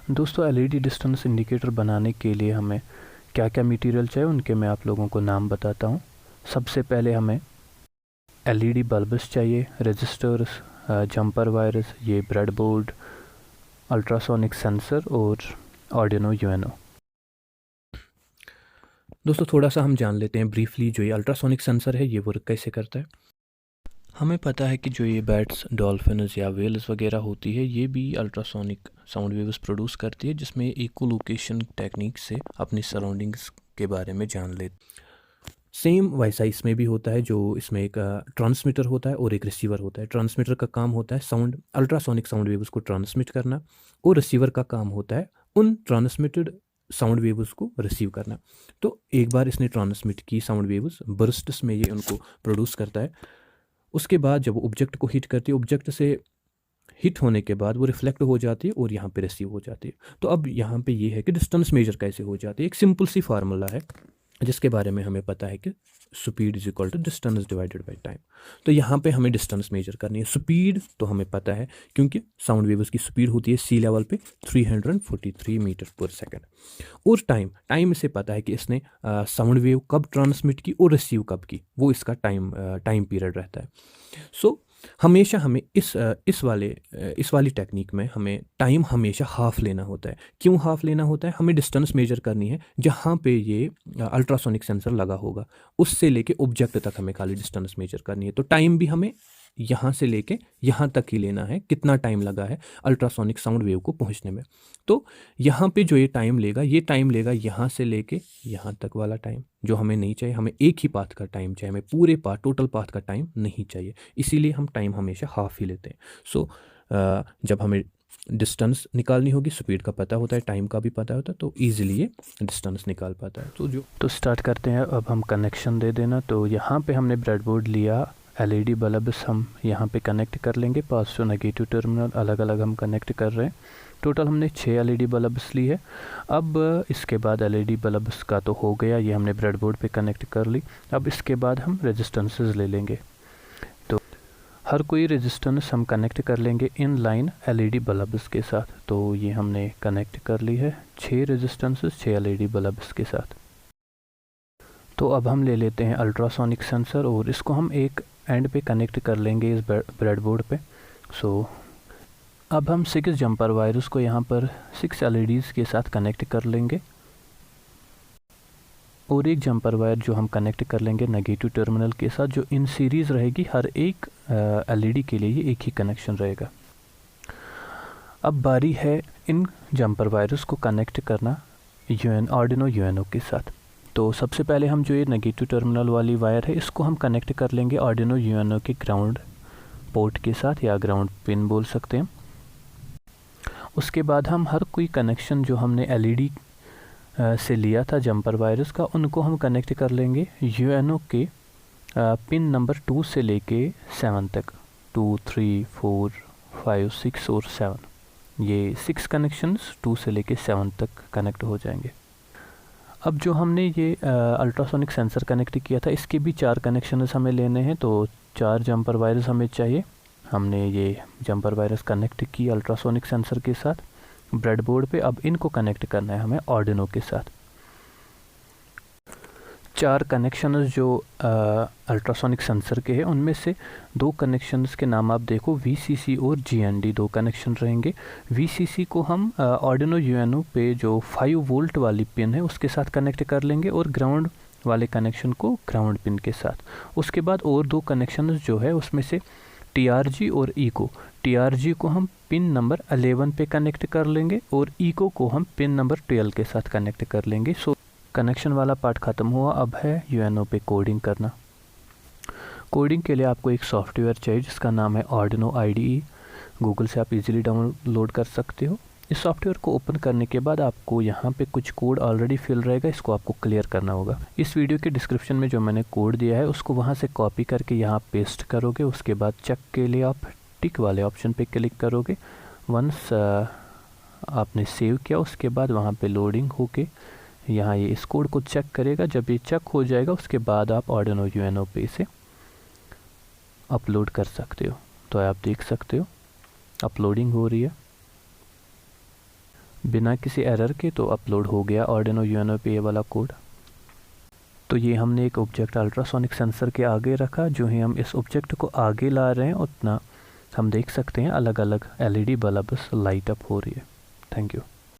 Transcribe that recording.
दोस्तों LED distance indicator बनाने के लिए हमें क्या क्या मटेरियल चाहिए उनके मैं आप लोगों को नाम बताता हूँ। सबसे पहले हमें एलईडी बल्ब्स चाहिए, रजिस्टर्स, जंपर वायर्स, ये ब्रेडबोर्ड, अल्ट्रासोनिक सेंसर और आर्डिनो यूएनओ। दोस्तों थोड़ा सा हम जान लेते हैं ब्रीफली जो ये अल्ट्रासोनिक सेंसर है ये वर्क कैसे करता है। हमें पता है कि जो ये बैट्स, डॉल्फिन्स या वेल्स वगैरह होती है ये भी अल्ट्रासोनिक साउंड वेव्स प्रोड्यूस करती है, जिसमें इकोलोकेशन टेक्निक से अपनी सराउंडिंग्स के बारे में जान लेते। सेम वैसा इसमें भी होता है, जो इसमें एक ट्रांसमीटर होता है और एक रिसीवर होता है। ट्रांसमीटर का काम होता है साउंड, अल्ट्रासोनिक साउंड वेव्स को ट्रांसमिट करना, और रिसीवर का काम होता है उन ट्रांसमिटेड साउंड वेव्स को रिसीव करना। तो एक बार इसने ट्रांसमिट की साउंड वेव्स, बर्स्ट्स में ये उनको प्रोड्यूस करता है। उसके बाद जब वो ऑब्जेक्ट को हिट करती है, ऑब्जेक्ट से हिट होने के बाद वो रिफ्लेक्ट हो जाती है और यहाँ पे रिसीव हो जाती है। तो अब यहाँ पे ये है कि डिस्टेंस मेजर कैसे हो जाती है। एक सिंपल सी फार्मूला है जिसके बारे में हमें पता है कि speed is equal to distance divided by time. तो यहाँ पे हमें डिस्टेंस मेजर करनी है। स्पीड तो हमें पता है क्योंकि साउंड वेव्स की स्पीड होती है सी लेवल पे 343 मीटर पर सेकेंड। और टाइम से पता है कि इसने साउंड वेव कब ट्रांसमिट की और रिसीव कब की, वो इसका टाइम पीरियड रहता है। सो हमेशा हमें इस वाली टेक्निक में हमें टाइम हमेशा हाफ लेना होता है। क्यों हाफ लेना होता है? हमें डिस्टेंस मेजर करनी है जहाँ पे ये अल्ट्रासोनिक सेंसर लगा होगा, उससे लेके ऑब्जेक्ट तक हमें खाली डिस्टेंस मेजर करनी है। तो टाइम भी हमें यहाँ से लेके यहाँ तक ही लेना है, कितना टाइम लगा है अल्ट्रासोनिक साउंड वेव को पहुँचने में। तो यहाँ पे जो ये टाइम लेगा यहाँ से लेके यहाँ तक वाला टाइम जो हमें नहीं चाहिए। हमें एक ही पाथ का टाइम चाहिए, हमें पूरे पाथ, टोटल पाथ का टाइम नहीं चाहिए। इसीलिए हम टाइम हमेशा हाफ ही लेते हैं। सो जब हमें डिस्टेंस निकालनी होगी, स्पीड का पता होता है, टाइम का भी पता होता है, तो ईजिली ये डिस्टेंस निकाल पाता है। तो स्टार्ट करते हैं। अब हम कनेक्शन दे देना। तो यहाँ पे हमने ब्रेडबोर्ड लिया, एलईडी बल्ब्स हम यहाँ पे कनेक्ट कर लेंगे। पॉजिटिव नेगेटिव टर्मिनल अलग अलग हम कनेक्ट कर रहे हैं। टोटल हमने 6 एलईडी बल्ब्स ली है। अब इसके बाद एलईडी बल्ब्स का तो हो गया, ये हमने ब्रेडबोर्ड पे कनेक्ट कर ली। अब इसके बाद हम रेजिस्टेंसेस ले लेंगे। तो हर कोई रेजिस्टेंस हम कनेक्ट कर लेंगे इन लाइन एलईडी बल्ब्स के साथ। तो ये हमने कनेक्ट कर ली है 6 रेजिस्टेंसेस 6 एलईडी बल्ब्स के साथ। तो अब हम ले लेते हैं अल्ट्रासोनिक सेंसर और इसको हम एक एंड पे कनेक्ट कर लेंगे इस ब्रेडबोर्ड पे। सो अब हम 6 जंपर वायर्स को यहाँ पर 6 एलईडीज़ के साथ कनेक्ट कर लेंगे और एक जंपर वायर जो हम कनेक्ट कर लेंगे नेगेटिव टर्मिनल के साथ, जो इन सीरीज़ रहेगी। हर एक एलईडी के लिए ये एक ही कनेक्शन रहेगा। अब बारी है इन जंपर वायर्स को कनेक्ट करना आर्डिनो यूएनओ के साथ। तो सबसे पहले हम जो ये नेगेटिव टर्मिनल वाली वायर है इसको हम कनेक्ट कर लेंगे आर्डिनो यूएनओ के ग्राउंड पोर्ट के साथ, या ग्राउंड पिन बोल सकते हैं। उसके बाद हम हर कोई कनेक्शन जो हमने एलईडी से लिया था जंपर वायर्स का, उनको हम कनेक्ट कर लेंगे यूएनओ के पिन नंबर 2 से लेके 7 तक। 2, 3, 4, 5, 6 और 7, ये 6 कनेक्शंस 2 से लेके 7 तक कनेक्ट हो जाएंगे। अब जो हमने ये अल्ट्रासोनिक सेंसर कनेक्ट किया था इसके भी 4 कनेक्शंस हमें लेने हैं। तो 4 जंपर वायर्स हमें चाहिए। हमने ये जंपर वायर्स कनेक्ट की अल्ट्रासोनिक सेंसर के साथ ब्रेडबोर्ड पे। अब इनको कनेक्ट करना है हमें आर्डिनो के साथ। 4 कनेक्शंस जो अल्ट्रासोनिक सेंसर के हैं उनमें से 2 कनेक्शंस के नाम आप देखो, VCC और GND 2 कनेक्शन रहेंगे। VCC को हम आर्डिनो यूएनओ पे जो 5 वोल्ट वाली पिन है उसके साथ कनेक्ट कर लेंगे और ग्राउंड वाले कनेक्शन को ग्राउंड पिन के साथ। उसके बाद और 2 कनेक्शंस जो है उसमें से TRG और इको। TRG को हम पिन नंबर 11 पे कनेक्ट कर लेंगे और इको को हम पिन नंबर 12 के साथ कनेक्ट कर लेंगे। सो कनेक्शन वाला पार्ट ख़त्म हुआ। अब है यूएनओ पे कोडिंग करना। कोडिंग के लिए आपको एक सॉफ्टवेयर चाहिए जिसका नाम है आर्डिनो IDE। गूगल से आप इजीली डाउनलोड कर सकते हो। इस सॉफ्टवेयर को ओपन करने के बाद आपको यहाँ पे कुछ कोड ऑलरेडी फिल रहेगा, इसको आपको क्लियर करना होगा। इस वीडियो के डिस्क्रिप्शन में जो मैंने कोड दिया है उसको वहाँ से कॉपी करके यहाँ पेस्ट करोगे। उसके बाद चेक के लिए आप टिक वाले ऑप्शन पे क्लिक करोगे। वंस आपने सेव किया उसके बाद वहाँ पे लोडिंग होके यहाँ ये इस कोड को चेक करेगा। जब ये चेक हो जाएगा उसके बाद आप आर्डिनो यूएनओ पे इसे अपलोड कर सकते हो। तो आप देख सकते हो अपलोडिंग हो रही है। बिना किसी एरर के तो अपलोड हो गया आर्डिनो यूएनओ पे ये वाला कोड। तो ये हमने एक ऑब्जेक्ट अल्ट्रासोनिक सेंसर के आगे रखा, जो ही हम इस ऑब्जेक्ट को आगे ला रहे हैं उतना हम देख सकते हैं अलग अलग एलईडी बल्ब्स लाइट अप हो रही है। Thank you.